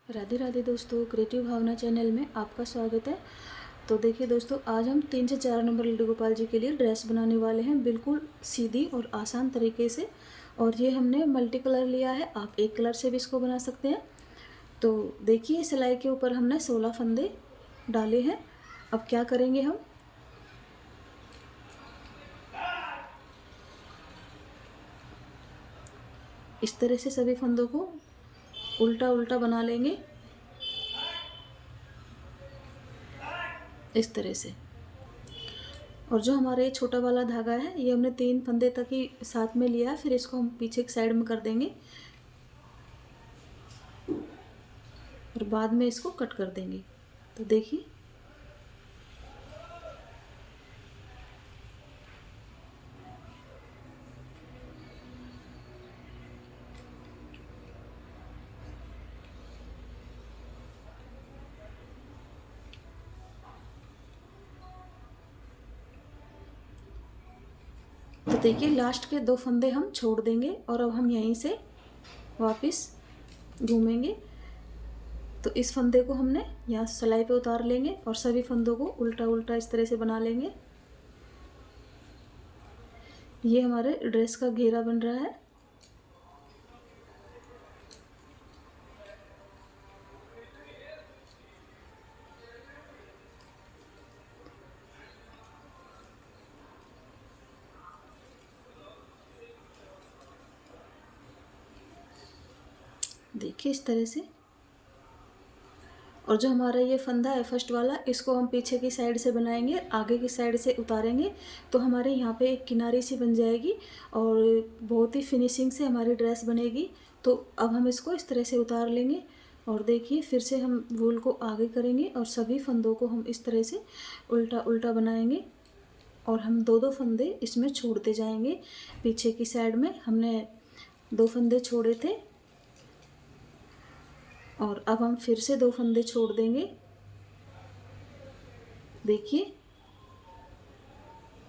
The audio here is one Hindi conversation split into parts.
राधे राधे दोस्तों, क्रिएटिव भावना चैनल में आपका स्वागत है। तो देखिए दोस्तों, आज हम 3 से 4 नंबर लड्डू गोपाल जी के लिए ड्रेस बनाने वाले हैं, बिल्कुल सीधी और आसान तरीके से। और ये हमने मल्टी कलर लिया है, आप एक कलर से भी इसको बना सकते हैं। तो देखिए, सिलाई के ऊपर हमने 16 फंदे डाले हैं। अब क्या करेंगे, हम इस तरह से सभी फंदों को उल्टा उल्टा बना लेंगे, इस तरह से। और जो हमारा ये छोटा वाला धागा है, ये हमने 3 फंदे तक ही साथ में लिया है, फिर इसको हम पीछे की साइड में कर देंगे और बाद में इसको कट कर देंगे। तो देखिए, तो देखिए लास्ट के 2 फंदे हम छोड़ देंगे और अब हम यहीं से वापस घूमेंगे। तो इस फंदे को हमने यहाँ सिलाई पे उतार लेंगे और सभी फंदों को उल्टा उल्टा इस तरह से बना लेंगे। ये हमारे ड्रेस का घेरा बन रहा है। देखिए इस तरह से। और जो हमारा ये फंदा है फर्स्ट वाला, इसको हम पीछे की साइड से बनाएंगे, आगे की साइड से उतारेंगे, तो हमारे यहाँ पे एक किनारी सी बन जाएगी और बहुत ही फिनिशिंग से हमारी ड्रेस बनेगी। तो अब हम इसको इस तरह से उतार लेंगे और देखिए फिर से हम वूल को आगे करेंगे और सभी फंदों को हम इस तरह से उल्टा उल्टा बनाएंगे और हम 2-2 फंदे इसमें छोड़ते जाएंगे। पीछे की साइड में हमने 2 फंदे छोड़े थे और अब हम फिर से 2 फंदे छोड़ देंगे। देखिए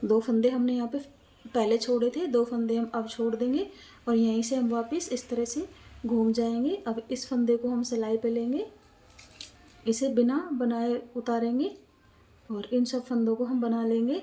2 फंदे हमने यहाँ पे पहले छोड़े थे, 2 फंदे हम अब छोड़ देंगे और यहीं से हम वापस इस तरह से घूम जाएंगे। अब इस फंदे को हम सिलाई पे लेंगे, इसे बिना बनाए उतारेंगे और इन सब फंदों को हम बना लेंगे।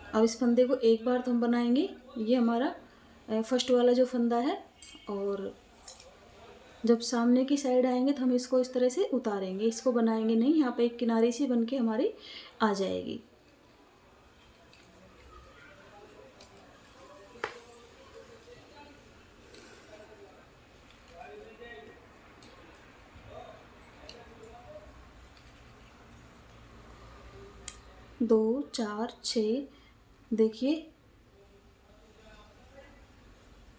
अब इस फंदे को एक बार तो हम बनाएंगे, ये हमारा फर्स्ट वाला जो फंदा है। और जब सामने की साइड आएंगे तो हम इसको इस तरह से उतारेंगे, इसको बनाएंगे नहीं, यहाँ पे एक किनारी सी बन के हमारी आ जाएगी। दो, चार, छः, देखिए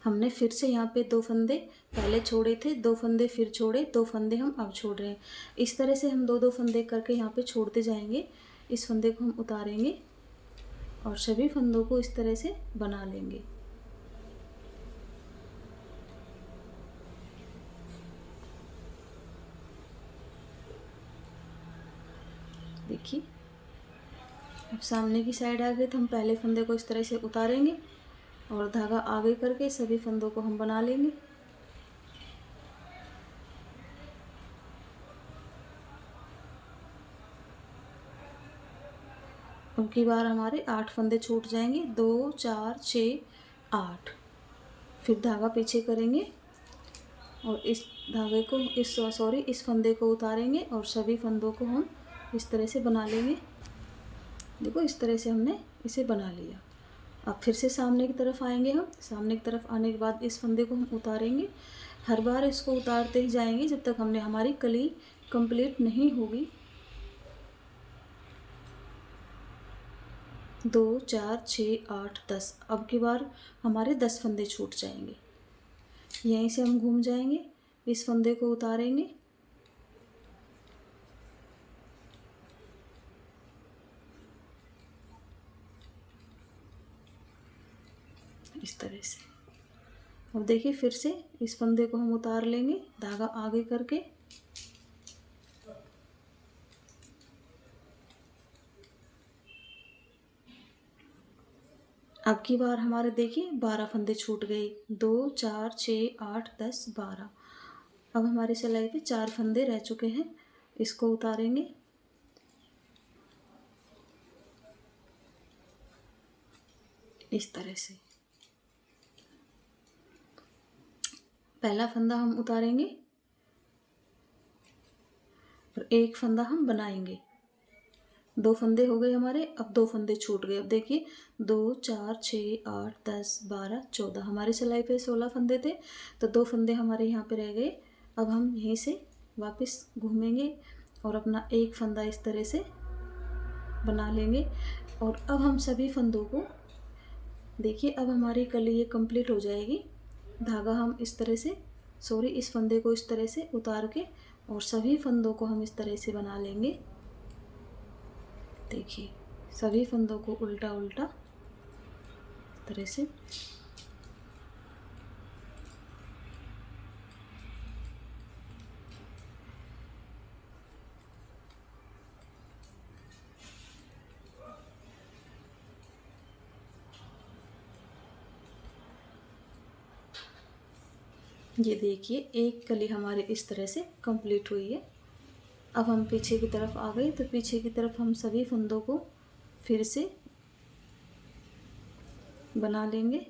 हमने फिर से यहाँ पे 2 फंदे पहले छोड़े थे, 2 फंदे फिर छोड़े, 2 फंदे हम अब छोड़ रहे हैं। इस तरह से हम 2-2 फंदे करके यहाँ पे छोड़ते जाएंगे। इस फंदे को हम उतारेंगे और सभी फंदों को इस तरह से बना लेंगे। देखिए अब सामने की साइड आ गए तो हम पहले फंदे को इस तरह से उतारेंगे और धागा आगे करके सभी फंदों को हम बना लेंगे। अब की बार हमारे 8 फंदे छूट जाएंगे, 2, 4, 6, 8। फिर धागा पीछे करेंगे और इस धागे को इस फंदे को उतारेंगे और सभी फंदों को हम इस तरह से बना लेंगे। देखो इस तरह से हमने इसे बना लिया। अब फिर से सामने की तरफ आएंगे, हम सामने की तरफ आने के बाद इस फंदे को हम उतारेंगे। हर बार इसको उतारते ही जाएंगे जब तक हमने हमारी कली कंप्लीट नहीं होगी। 2, 4, 6, 8, 10। अब की बार हमारे 10 फंदे छूट जाएंगे। यहीं से हम घूम जाएंगे, इस फंदे को उतारेंगे इस तरह से। अब देखिए फिर से इस फंदे को हम उतार लेंगे, धागा आगे करके अब की बार हमारे देखिए 12 फंदे छूट गए, 2 4 6 8 10 12। अब हमारी सिलाई पे 4 फंदे रह चुके हैं, इसको उतारेंगे। इस तरह से पहला फंदा हम उतारेंगे और एक फंदा हम बनाएंगे। 2 फंदे हो गए हमारे, अब 2 फंदे छूट गए। अब देखिए 2 4 6 8 10 12 14, हमारी सिलाई पे 16 फंदे थे, तो 2 फंदे हमारे यहाँ पे रह गए। अब हम यहीं से वापस घूमेंगे और अपना एक फंदा इस तरह से बना लेंगे। और अब हम सभी फंदों को देखिए, अब हमारी कली ये कंप्लीट हो जाएगी। धागा हम इस तरह से इस फंदे को इस तरह से उतार के और सभी फंदों को हम इस तरह से बना लेंगे। देखिए सभी फंदों को उल्टा उल्टा इस तरह से। ये देखिए एक कली हमारे इस तरह से कंप्लीट हुई है। अब हम पीछे की तरफ आ गए, तो पीछे की तरफ हम सभी फंदों को फिर से बना लेंगे।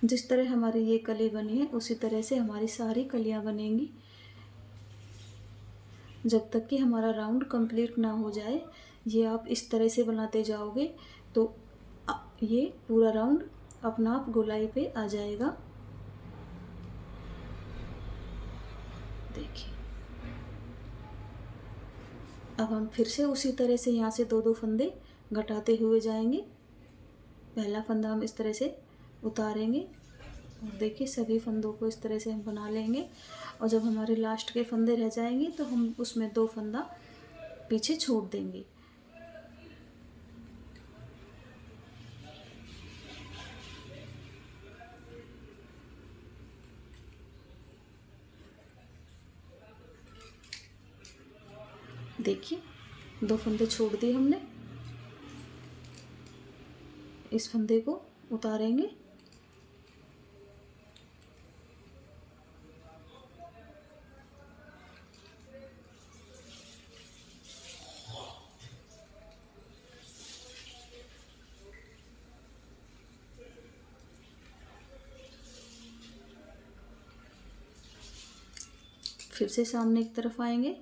जिस तरह हमारी ये कली बनी है उसी तरह से हमारी सारी कलियां बनेंगी, जब तक कि हमारा राउंड कंप्लीट ना हो जाए। ये आप इस तरह से बनाते जाओगे तो ये पूरा राउंड अपना आप गोलाई पे आ जाएगा। देखिए अब हम फिर से उसी तरह से यहाँ से 2-2 फंदे घटाते हुए जाएंगे। पहला फंदा हम इस तरह से उतारेंगे और देखिए सभी फंदों को इस तरह से हम बना लेंगे। और जब हमारे लास्ट के फंदे रह जाएंगे तो हम उसमें 2 फंदा पीछे छोड़ देंगे। देखिए 2 फंदे छोड़ दिए हमने, इस फंदे को उतारेंगे फिर से सामने की तरफ आएंगे,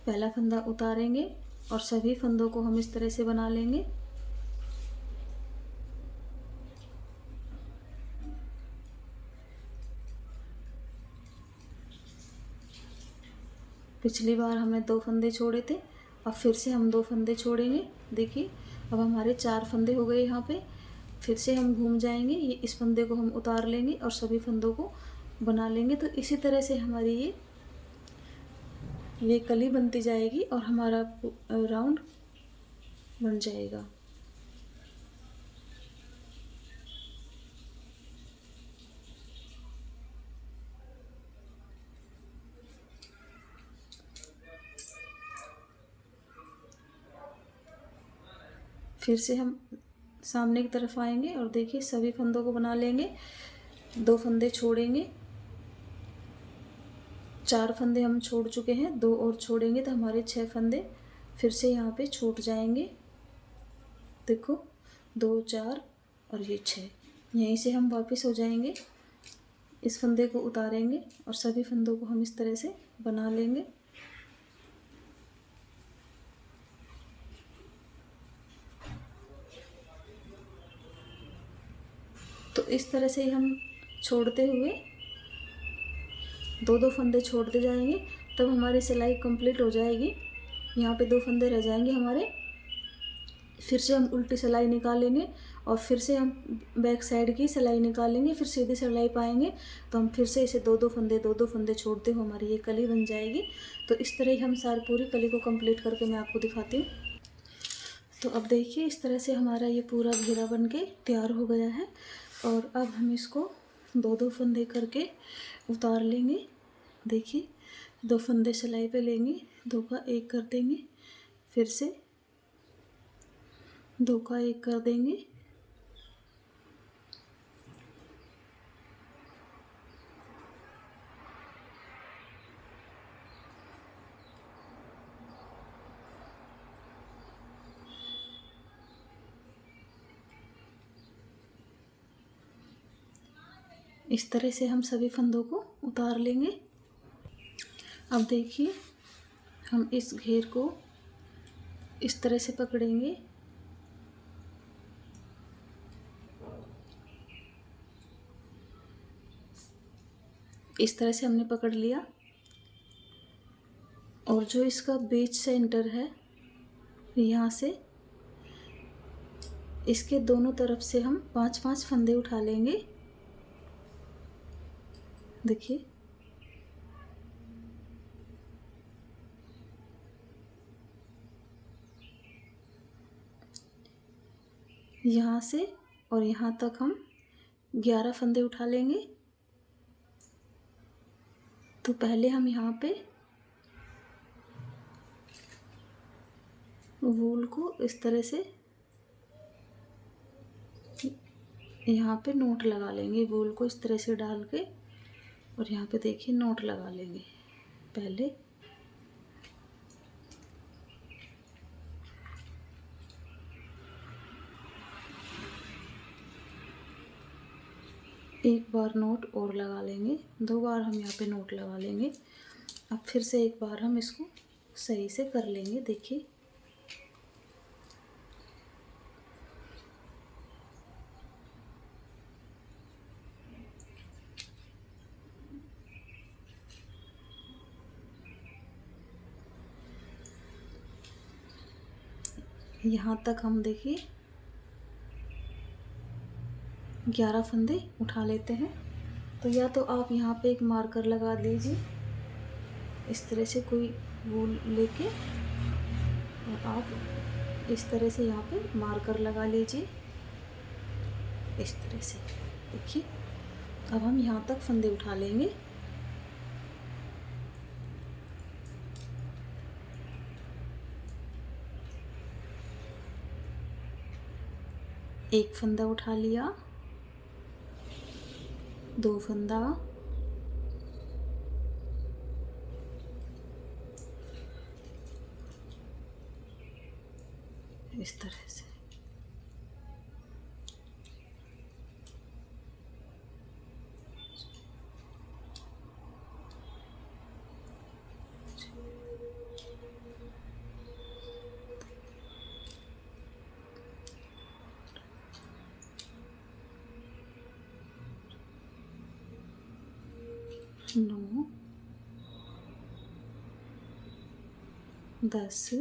पहला फंदा उतारेंगे और सभी फंदों को हम इस तरह से बना लेंगे। पिछली बार हमने 2 फंदे छोड़े थे, अब फिर से हम 2 फंदे छोड़ेंगे। देखिए अब हमारे 4 फंदे हो गए यहाँ पे। फिर से हम घूम जाएंगे, ये इस फंदे को हम उतार लेंगे और सभी फंदों को बना लेंगे। तो इसी तरह से हमारी ये कली बनती जाएगी और हमारा राउंड बन जाएगा। फिर से हम सामने की तरफ आएंगे और देखिए सभी फंदों को बना लेंगे। 2 फंदे छोड़ेंगे, 4 फंदे हम छोड़ चुके हैं, 2 और छोड़ेंगे तो हमारे 6 फंदे फिर से यहाँ पे छूट जाएंगे। देखो 2 4 और ये 6, यहीं से हम वापस हो जाएंगे। इस फंदे को उतारेंगे और सभी फंदों को हम इस तरह से बना लेंगे। तो इस तरह से ही हम छोड़ते हुए 2-2 फंदे छोड़ते जाएंगे, तब हमारी सिलाई कंप्लीट हो जाएगी। यहाँ पे 2 फंदे रह जाएंगे हमारे, फिर से हम उल्टी सिलाई निकालेंगे और फिर से हम बैक साइड की सिलाई निकालेंगे, फिर सीधी सिलाई पाएंगे। तो हम फिर से इसे 2-2 फंदे छोड़ते हुए हमारी ये कली बन जाएगी। तो इस तरह ही हम सारी पूरी कली को कंप्लीट करके मैं आपको दिखाती हूँ। तो अब देखिए इस तरह से हमारा ये पूरा घेरा बन के तैयार हो गया है। और अब हम इसको 2-2 फंदे करके उतार लेंगे। देखिए 2 फंदे सिलाई पे लेंगे, 2 का 1 कर देंगे, फिर से 2 का 1 कर देंगे। इस तरह से हम सभी फंदों को उतार लेंगे। अब देखिए हम इस घेर को इस तरह से पकड़ेंगे। इस तरह से हमने पकड़ लिया और जो इसका बीच सेंटर है यहाँ से इसके दोनों तरफ से हम 5-5 फंदे उठा लेंगे। देखिए यहाँ से और यहाँ तक हम 11 फंदे उठा लेंगे। तो पहले हम यहाँ पे वूल को इस तरह से यहाँ पे नोट लगा लेंगे। वूल को इस तरह से डाल के और यहाँ पे देखिए नोट लगा लेंगे। पहले एक बार नोट और लगा लेंगे, 2 बार हम यहाँ पे नोट लगा लेंगे। अब फिर से एक बार हम इसको सही से कर लेंगे। देखिए यहाँ तक हम देखिए 11 फंदे उठा लेते हैं। तो या तो आप यहाँ पे एक मार्कर लगा दीजिए इस तरह से, कोई वूल लेके, और आप इस तरह से यहाँ पे मार्कर लगा लीजिए इस तरह से। देखिए अब हम यहाँ तक फंदे उठा लेंगे। एक फंदा उठा लिया, 2 फंदा, इस तरह से। नौ, 10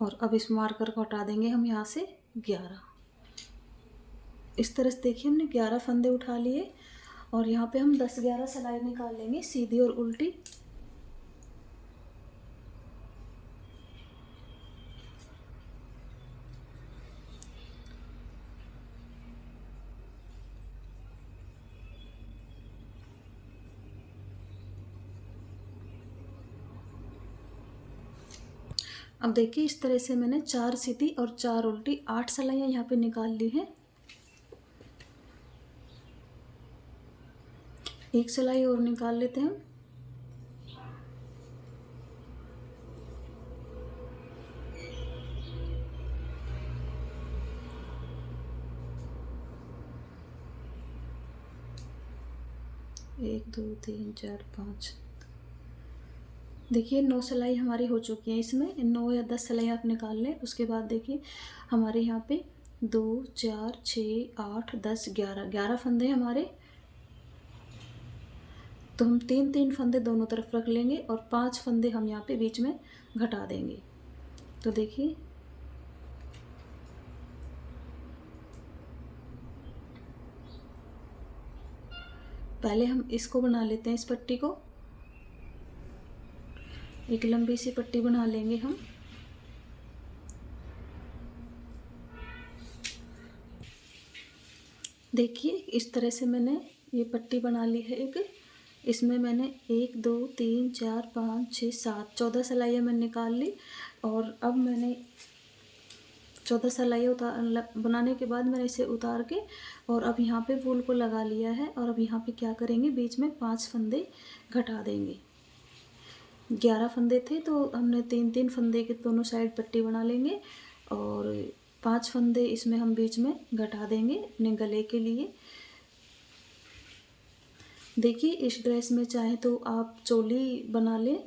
और अब इस मार्कर को हटा देंगे हम यहाँ से 11। इस तरह से देखिए हमने 11 फंदे उठा लिए और यहाँ पे हम 10-11 सिलाई निकाल लेंगे, सीधी और उल्टी। अब देखिए इस तरह से मैंने 4 सीधी और 4 उल्टी 8 सिलाइयाँ यहाँ पे निकाल ली हैं। एक सिलाई और निकाल लेते हैं। एक, 2, 3, 4, 5, देखिए 9 सिलाई हमारी हो चुकी है। इसमें 9 या 10 सिलाई आप निकाल लें। उसके बाद देखिए हमारे यहाँ पे 2, 4, 6, 8, 10, 11 फंदे हमारे। तो हम 3-3 फंदे दोनों तरफ रख लेंगे और 5 फंदे हम यहाँ पे बीच में घटा देंगे। तो देखिए पहले हम इसको बना लेते हैं, इस पट्टी को एक लंबी सी पट्टी बना लेंगे हम। देखिए इस तरह से मैंने ये पट्टी बना ली है एक। इसमें मैंने 1 2 3 4 5 6 7 14 सिलाइयाँ मैंने निकाल ली। और अब मैंने 14 सिलाइयाँ बनाने के बाद मैंने इसे उतार के और अब यहाँ पे वूल को लगा लिया है। और अब यहाँ पे क्या करेंगे, बीच में 5 फंदे घटा देंगे। 11 फंदे थे तो हमने 3-3 फंदे के दोनों साइड पट्टी बना लेंगे और 5 फंदे इसमें हम बीच में घटा देंगे अपने गले के लिए। देखिए इस ड्रेस में चाहे तो आप चोली बना लें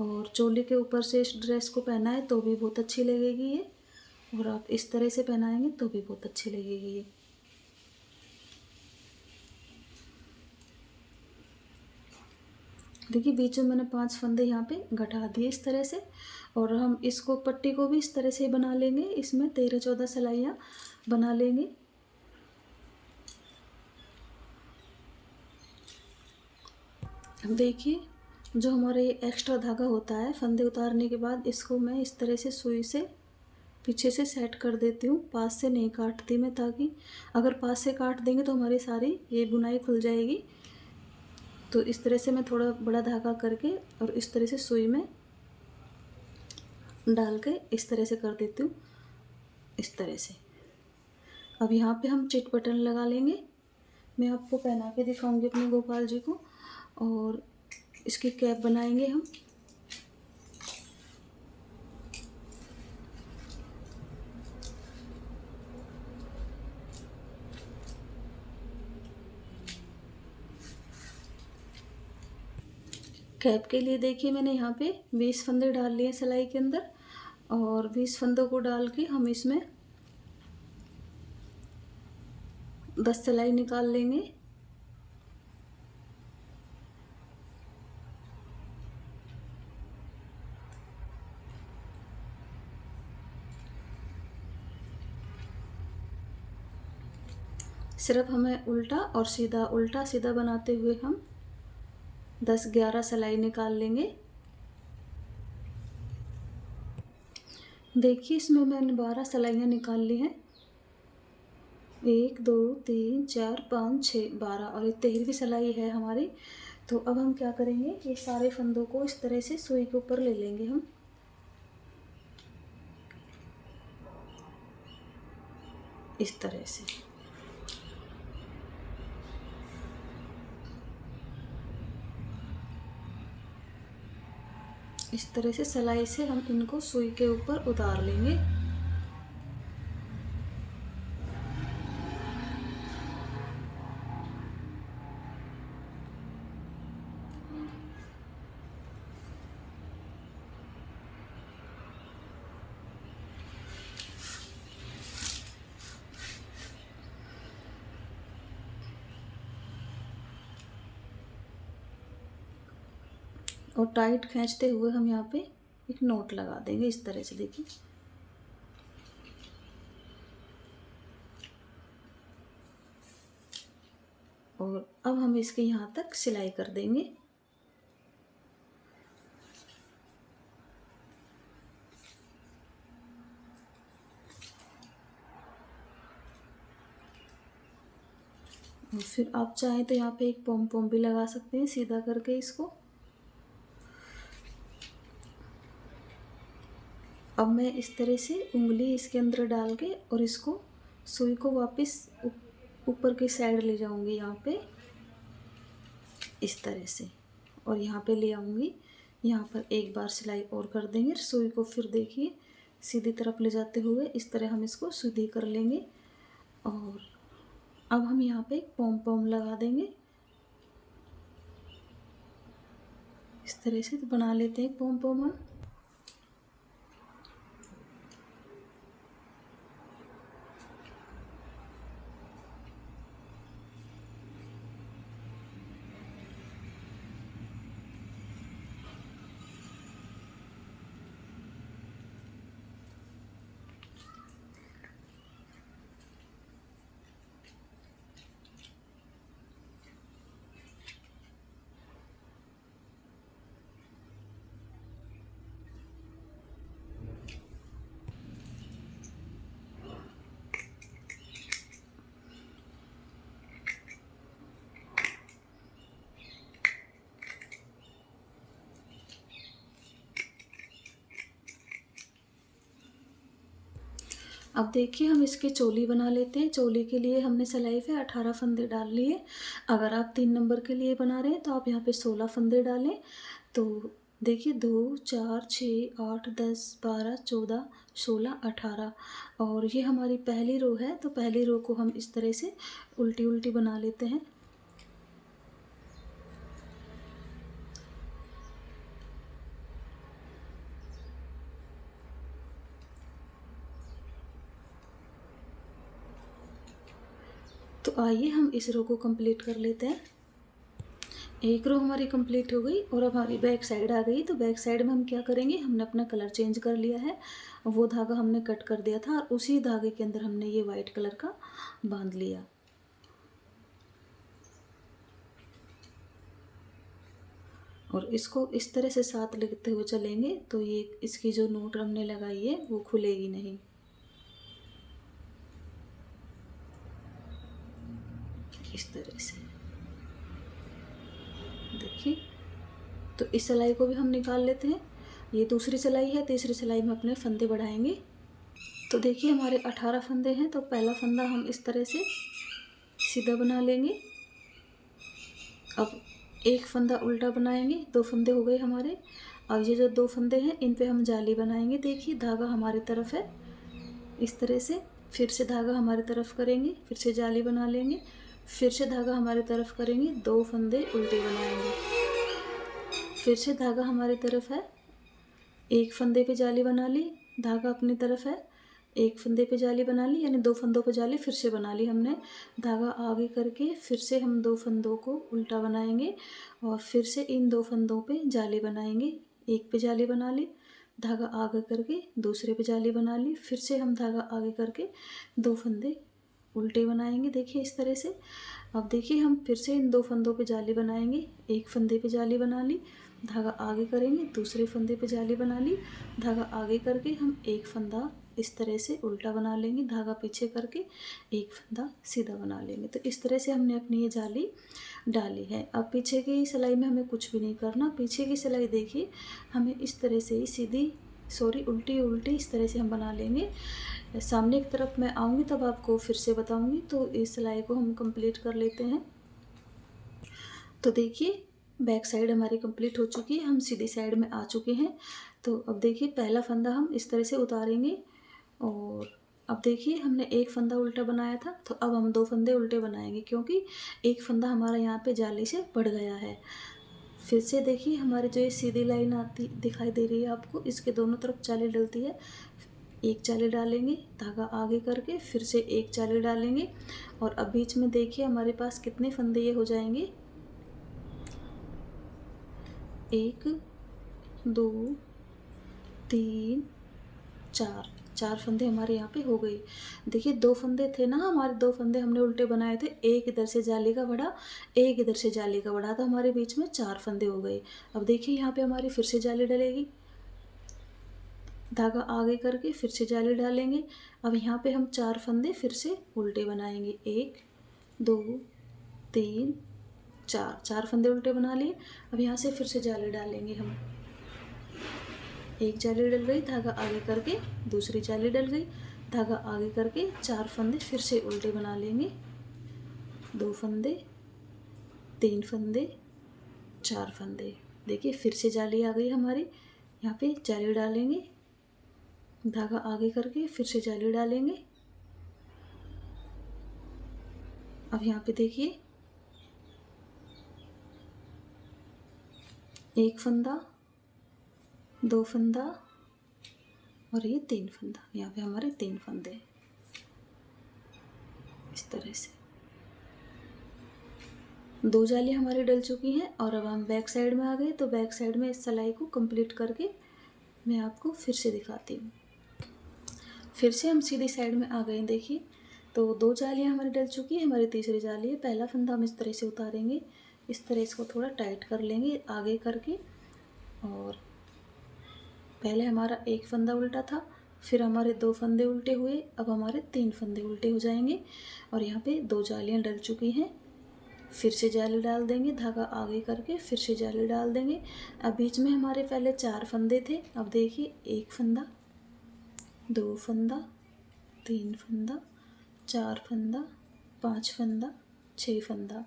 और चोली के ऊपर से इस ड्रेस को पहनाएं तो भी बहुत अच्छी लगेगी ये। और आप इस तरह से पहनाएंगे तो भी बहुत अच्छी लगेगी ये। देखिए बीच में मैंने 5 फंदे यहाँ पे घटा दिए इस तरह से। और हम इसको पट्टी को भी इस तरह से बना लेंगे, इसमें 13-14 सिलाइयाँ बना लेंगे। अब देखिए जो हमारा ये एक्स्ट्रा धागा होता है फंदे उतारने के बाद, इसको मैं इस तरह से सुई से पीछे से सेट कर देती हूँ। पास से नहीं काटती मैं, ताकि अगर पास से काट देंगे तो हमारी सारी ये बुनाई खुल जाएगी। तो इस तरह से मैं थोड़ा बड़ा धागा करके और इस तरह से सुई में डाल के इस तरह से कर देती हूँ, इस तरह से। अब यहाँ पे हम चिट बटन लगा लेंगे। मैं आपको पहना के दिखाऊंगी अपने गोपाल जी को। और इसकी कैप बनाएंगे हम। कैप के लिए देखिए मैंने यहाँ पे 20 फंदे डाल लिए सिलाई के अंदर। और 20 फंदों को डाल के हम इसमें 10 सिलाई निकाल लेंगे। सिर्फ हमें उल्टा सीधा बनाते हुए हम 10-11 सिलाई निकाल लेंगे। देखिए इसमें मैंने 12 सिलाइयाँ निकाल ली हैं। 1 2 3 4 5 6 12 और ये 13वीं सिलाई है हमारी। तो अब हम क्या करेंगे, ये सारे फंदों को इस तरह से सुई के ऊपर ले लेंगे हम, इस तरह से। इस तरह से सिलाई से हम इनको सुई के ऊपर उतार लेंगे। और टाइट खींचते हुए हम यहाँ पे एक नोट लगा देंगे इस तरह से। देखिए और अब हम इसके यहाँ तक सिलाई कर देंगे। और फिर आप चाहें तो यहाँ पे एक पॉम पॉम भी लगा सकते हैं सीधा करके इसको। अब मैं इस तरह से उंगली इसके अंदर डाल के और इसको सुई को वापस ऊपर की साइड ले जाऊंगी यहाँ पे, इस तरह से। और यहाँ पे ले आऊँगी, यहाँ पर एक बार सिलाई और कर देंगे। सुई को फिर देखिए सीधी तरफ ले जाते हुए इस तरह हम इसको सीधी कर लेंगे। और अब हम यहाँ पे एक पॉम पॉम लगा देंगे इस तरह से। तो बना लेते हैं पॉम पॉम हम। अब देखिए हम इसके चोली बना लेते हैं। चोली के लिए हमने सिलाई पे 18 फंदे डाल लिए। अगर आप 3 नंबर के लिए बना रहे हैं तो आप यहाँ पे 16 फंदे डालें। तो देखिए 2 4 6 8 10 12 14 16 18 और ये हमारी पहली रो है। तो पहली रो को हम इस तरह से उल्टी उल्टी बना लेते हैं। तो आइए हम इस रो को कंप्लीट कर लेते हैं। एक रो हमारी कंप्लीट हो गई और अब हमारी बैक साइड आ गई। तो बैक साइड में हम क्या करेंगे, हमने अपना कलर चेंज कर लिया है। वो धागा हमने कट कर दिया था और उसी धागे के अंदर हमने ये वाइट कलर का बांध लिया। और इसको इस तरह से साथ लेते हुए चलेंगे तो ये इसकी जो नोट हमने लगाई है वो खुलेगी नहीं। इस तरह से देखिए। तो इस सिलाई को भी हम निकाल लेते हैं। ये दूसरी सिलाई है। तीसरी सिलाई में अपने फंदे बढ़ाएंगे। तो देखिए हमारे 18 फंदे हैं। तो पहला फंदा हम इस तरह से सीधा बना लेंगे। अब एक फंदा उल्टा बनाएंगे। 2 फंदे हो गए हमारे। अब ये जो 2 फंदे हैं इन पे हम जाली बनाएंगे। देखिए धागा हमारी तरफ है इस तरह से। फिर से धागा हमारी तरफ करेंगे, फिर से जाली बना लेंगे, फिर से धागा हमारी तरफ करेंगे, 2 फंदे उल्टे बनाएंगे, फिर से धागा हमारी तरफ है, एक फंदे पे जाली बना ली, धागा अपनी तरफ है, एक फंदे पे जाली बना ली, यानी 2 फंदों पे जाली फिर से बना ली हमने। धागा आगे करके फिर से हम 2 फंदों को उल्टा बनाएंगे और फिर से इन 2 फंदों पे जाली बनाएंगे। एक पे जाली बना ली, धागा आगे करके दूसरे पे जाली बना ली, फिर से हम धागा आगे करके 2 फंदे उल्टे बनाएंगे। देखिए इस तरह से। अब देखिए हम फिर से इन 2 फंदों पे जाली बनाएंगे। एक फंदे पे जाली बना ली, धागा आगे करेंगे, दूसरे फंदे पे जाली बना ली, धागा आगे करके हम एक फंदा इस तरह से उल्टा बना लेंगे, धागा पीछे करके एक फंदा सीधा बना लेंगे। तो इस तरह से हमने अपनी ये जाली डाली है। अब पीछे की सिलाई में हमें कुछ भी नहीं करना। पीछे की सिलाई देखिए हमें इस तरह से ही सीधी उल्टी उल्टी इस तरह से हम बना लेंगे। सामने की तरफ मैं आऊँगी तब आपको फिर से बताऊँगी। तो इस सिलाई को हम कंप्लीट कर लेते हैं। तो देखिए बैक साइड हमारी कंप्लीट हो चुकी है, हम सीधी साइड में आ चुके हैं। तो अब देखिए पहला फंदा हम इस तरह से उतारेंगे और अब देखिए हमने एक फंदा उल्टा बनाया था। तो अब हम 2 फंदे उल्टे बनाएंगे क्योंकि एक फंदा हमारा यहाँ पे जाली से बढ़ गया है। फिर से देखिए हमारी जो ये सीधी लाइन आती दिखाई दे रही है आपको, इसके दोनों तरफ जाली डलती है। एक जाली डालेंगे, धागा आगे करके फिर से एक जाली डालेंगे और अब बीच में देखिए हमारे पास कितने फंदे ये हो जाएंगे, 1 2 3 4 फंदे हमारे यहाँ पे हो गए। देखिए 2 फंदे थे ना हमारे, 2 फंदे हमने उल्टे बनाए थे, एक इधर से जाली का बढ़ा, एक इधर से जाली का बढ़ा, तो हमारे बीच में 4 फंदे हो गए। अब देखिए यहाँ पे हमारी फिर से जाली डलेगी, धागा आगे करके फिर से जाली डालेंगे। अब यहाँ पे हम 4 फंदे फिर से उल्टे बनाएंगे, 1 2 3 4 फंदे उल्टे बना लिए। अब यहाँ से फिर से जाली डालेंगे हम, एक जाली डल गई, धागा आगे करके दूसरी जाली डल गई, धागा आगे करके 4 फंदे फिर से उल्टे बना लेंगे, 2 फंदे 3 फंदे 4 फंदे। देखिए फिर से जाली आ गई हमारी, यहाँ पे जाली डालेंगे, धागा आगे करके फिर से जाली डालेंगे। अब यहाँ पे देखिए एक फंदा, 2 फंदा और ये 3 फंदा, यहाँ पे हमारे 3 फंदे इस तरह से। 2 जाली हमारी डल चुकी हैं और अब हम बैक साइड में आ गए। तो बैक साइड में इस सिलाई को कंप्लीट करके मैं आपको फिर से दिखाती हूँ। फिर से हम सीधी साइड में आ गए। देखिए तो 2 जालियाँ हमारी डल चुकी है, हमारी तीसरी जाली है। पहला फंदा हम इस तरह से उतारेंगे, इस तरह इसको थोड़ा टाइट कर लेंगे आगे करके, और पहले हमारा एक फंदा उल्टा था, फिर हमारे 2 फंदे उल्टे हुए, अब हमारे 3 फंदे उल्टे हो जाएंगे और यहाँ पे 2 जालियाँ डल चुकी हैं। फिर से जाली डाल देंगे, धागा आगे करके फिर से जाली डाल देंगे। अब बीच में हमारे पहले 4 फंदे थे, अब देखिए एक फंदा, 2 फंदा, 3 फंदा, 4 फंदा, 5 फंदा, 6 फंदा।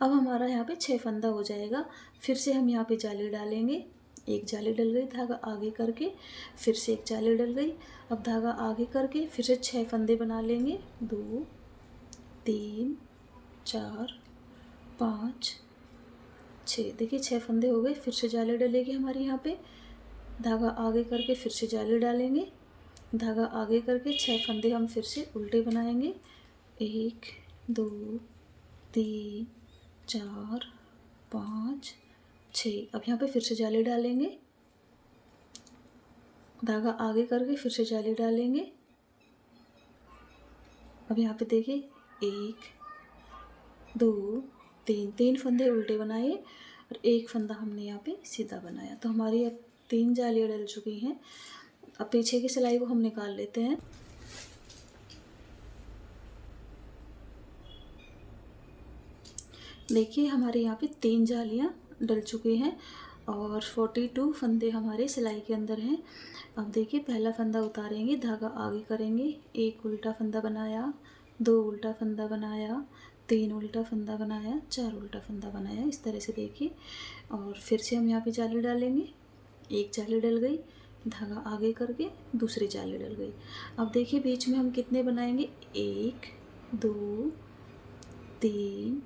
अब हमारा यहाँ पे 6 फंदा हो जाएगा। फिर से हम यहाँ पे जाली डालेंगे। एक जाली डल गई, धागा आगे करके फिर से एक जाली डल गई। अब धागा आगे करके फिर से 6 फंदे बना लेंगे। 2 3 4 5 6। देखिए 6 फंदे हो गए। फिर से जाली डलेगी हमारी यहाँ पे। धागा आगे करके फिर से जाली डालेंगे। धागा आगे करके 6 फंदे हम फिर से उल्टे बनाएंगे। 1 2 3 4 5 6। अब यहाँ पे फिर से जाली डालेंगे। धागा आगे करके फिर से जाली डालेंगे। अब यहाँ पे देखिए 1 2 3, 3 फंदे उल्टे बनाए और 1 फंदा हमने यहाँ पे सीधा बनाया। तो हमारी अब 3 जालियाँ डल चुकी हैं। अब पीछे की सिलाई को हम निकाल लेते हैं। देखिए हमारे यहाँ पे 3 जालियाँ डल चुकी हैं और 42 फंदे हमारे सिलाई के अंदर हैं। अब देखिए पहला फंदा उतारेंगे, धागा आगे करेंगे, 1 उल्टा फंदा बनाया, 2 उल्टा फंदा बनाया, 3 उल्टा फंदा बनाया, 4 उल्टा फंदा बनाया। इस तरह से देखिए और फिर से हम यहाँ पे जाली डालेंगे। एक जाली डल गई, धागा आगे करके दूसरी जाली डल गई। अब देखिए बीच में हम कितने बनाएंगे, 1 2 3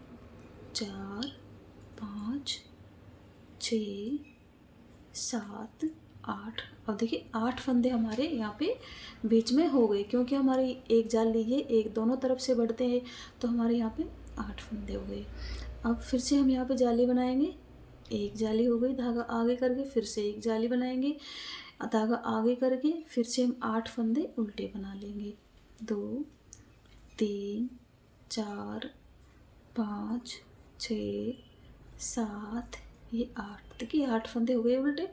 4 5 6 7 8। अब देखिए 8 फंदे हमारे यहाँ पे बीच में हो गए, क्योंकि हमारी एक जाली है, एक दोनों तरफ से बढ़ते हैं, तो हमारे यहाँ पे 8 फंदे हो गए। अब फिर से हम यहाँ पे जाली बनाएंगे। एक जाली हो गई, धागा आगे करके फिर से एक जाली बनाएंगे। धागा आगे करके फिर से हम 8 फंदे उल्टे बना लेंगे। 2 3 4 5 6 7, ये 8। देखिए 8 फंदे हो गए उल्टे।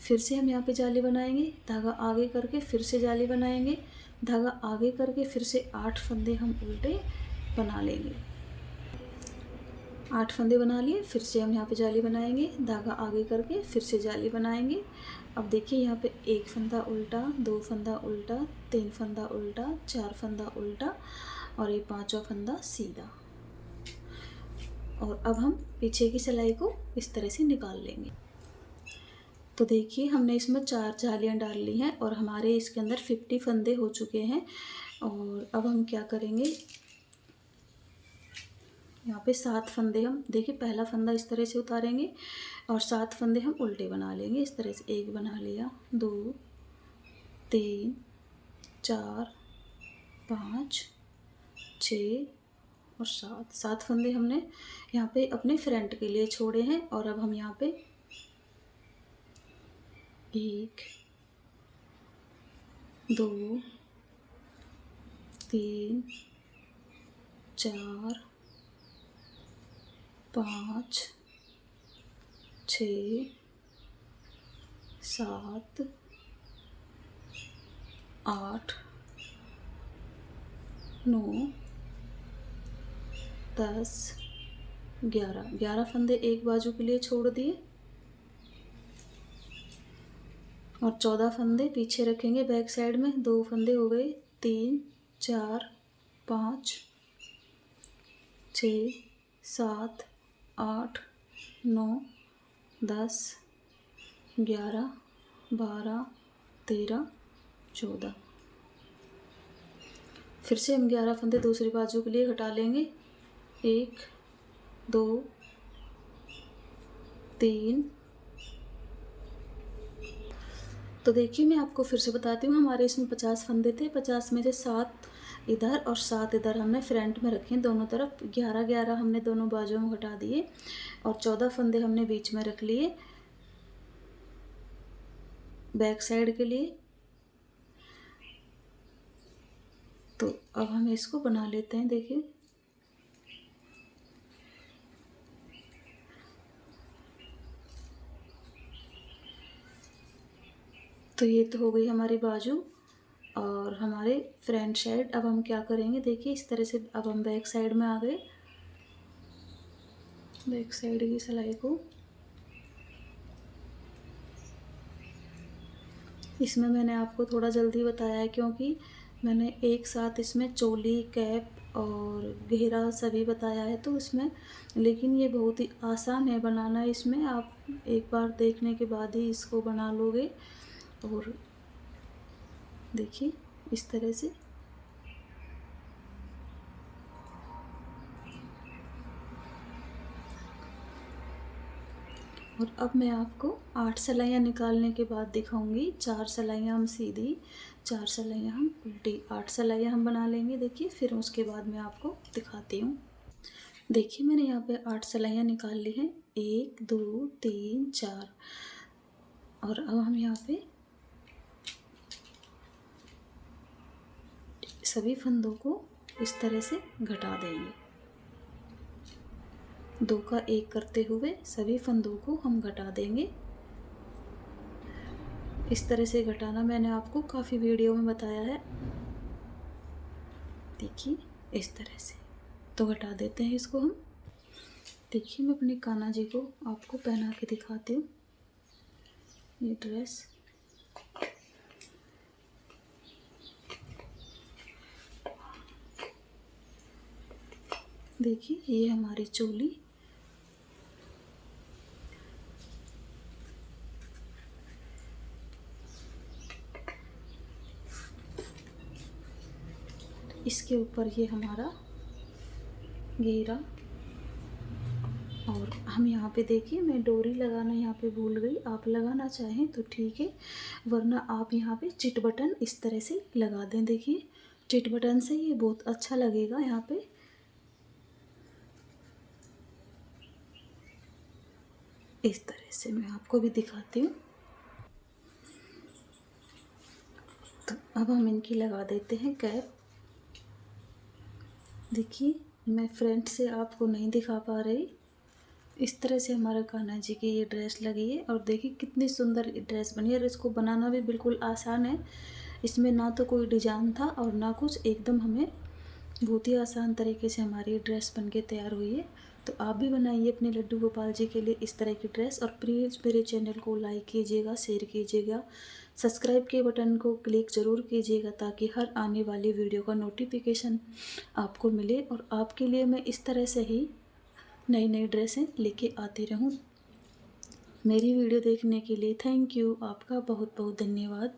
फिर से हम यहाँ पे जाली बनाएंगे। धागा आगे करके फिर से जाली बनाएंगे। धागा आगे करके फिर से 8 फंदे हम उल्टे बना लेंगे। 8 फंदे बना लिए। फिर से हम यहाँ पे जाली बनाएंगे। धागा आगे करके फिर से जाली बनाएंगे। अब देखिए यहाँ पे 1 फंदा उल्टा, 2 फंदा उल्टा, 3 फंदा उल्टा, 4 फंदा उल्टा और ये 5वां फंदा सीधा। और अब हम पीछे की सिलाई को इस तरह से निकाल लेंगे। तो देखिए हमने इसमें 4 जालियाँ डाल ली हैं और हमारे इसके अंदर 50 फंदे हो चुके हैं। और अब हम क्या करेंगे, यहाँ पे 7 फंदे हम देखिए पहला फंदा इस तरह से उतारेंगे और 7 फंदे हम उल्टे बना लेंगे। इस तरह से 1 बना लिया, 2 3 4 5 6 और 7 फंदे हमने यहाँ पे अपने फ्रंट के लिए छोड़े हैं। और अब हम यहाँ पे 1 2 3 4 5 6 7 8 9 10 11 फंदे एक बाजू के लिए छोड़ दिए और 14 फंदे पीछे रखेंगे बैक साइड में। 2 फंदे हो गए, 3 4 5 6 7 8 9 10 11 12 13 14। फिर से हम 11 फंदे दूसरी बाजू के लिए घटा लेंगे। 1 2 3। तो देखिए मैं आपको फिर से बताती हूँ, हमारे इसमें 50 फंदे थे। 50 में से 7 इधर और 7 इधर हमने फ्रंट में रखे दोनों तरफ। 11 हमने दोनों बाजुओं में घटा दिए और 14 फंदे हमने बीच में रख लिए बैक साइड के लिए। तो अब हम इसको बना लेते हैं। देखिए तो ये तो हो गई हमारी बाजू और हमारे फ्रंट साइड। अब हम क्या करेंगे, देखिए इस तरह से अब हम बैक साइड में आ गए। बैक साइड की सिलाई को इसमें मैंने आपको थोड़ा जल्दी बताया है, क्योंकि मैंने एक साथ इसमें चोली, कैप और घेरा सभी बताया है तो इसमें, लेकिन ये बहुत ही आसान है बनाना। इसमें आप एक बार देखने के बाद ही इसको बना लोगे। और देखिए इस तरह से। और अब मैं आपको 8 सिलाइयाँ निकालने के बाद दिखाऊंगी। 4 सिलाइयाँ हम सीधी, 4 सिलाइयाँ हम उल्टी, 8 सिलाइयाँ हम बना लेंगे। देखिए फिर उसके बाद मैं आपको दिखाती हूँ। देखिए मैंने यहाँ पे 8 सिलाइयाँ निकाल ली हैं, 1 2 3 4। और अब हम यहाँ पे सभी फंदों को इस तरह से घटा देंगे। 2 का 1 करते हुए सभी फंदों को हम घटा देंगे। इस तरह से घटाना मैंने आपको काफ़ी वीडियो में बताया है। देखिए इस तरह से। तो घटा देते हैं इसको हम। देखिए मैं अपने कान्हा जी को आपको पहना के दिखाती हूँ ये ड्रेस। देखिए ये हमारी चोली। इसके ऊपर ये हमारा घेरा। और हम यहाँ पे देखिए मैं डोरी लगाना यहाँ पे भूल गई। आप लगाना चाहें तो ठीक है, वरना आप यहाँ पे चिट बटन इस तरह से लगा दें। देखिए चिट बटन से ये बहुत अच्छा लगेगा यहाँ पे। इस तरह से मैं आपको भी दिखाती हूँ। तो अब हम इनकी लगा देते हैं कैप। देखिए मैं फ्रंट से आपको नहीं दिखा पा रही। इस तरह से हमारा कान्हा जी की ये ड्रेस लगी है। और देखिए कितनी सुंदर ड्रेस बनी है। और इसको बनाना भी बिल्कुल आसान है। इसमें ना तो कोई डिजाइन था और ना कुछ, एकदम हमें बहुत ही आसान तरीके से हमारी ड्रेस बनके तैयार हुई है। तो आप भी बनाइए अपने लड्डू गोपाल जी के लिए इस तरह की ड्रेस। और प्लीज़ मेरे चैनल को लाइक कीजिएगा, शेयर कीजिएगा, सब्सक्राइब के बटन को क्लिक ज़रूर कीजिएगा ताकि हर आने वाली वीडियो का नोटिफिकेशन आपको मिले और आपके लिए मैं इस तरह से ही नई नई ड्रेसें लेके आती रहूं। मेरी वीडियो देखने के लिए थैंक यू। आपका बहुत बहुत धन्यवाद।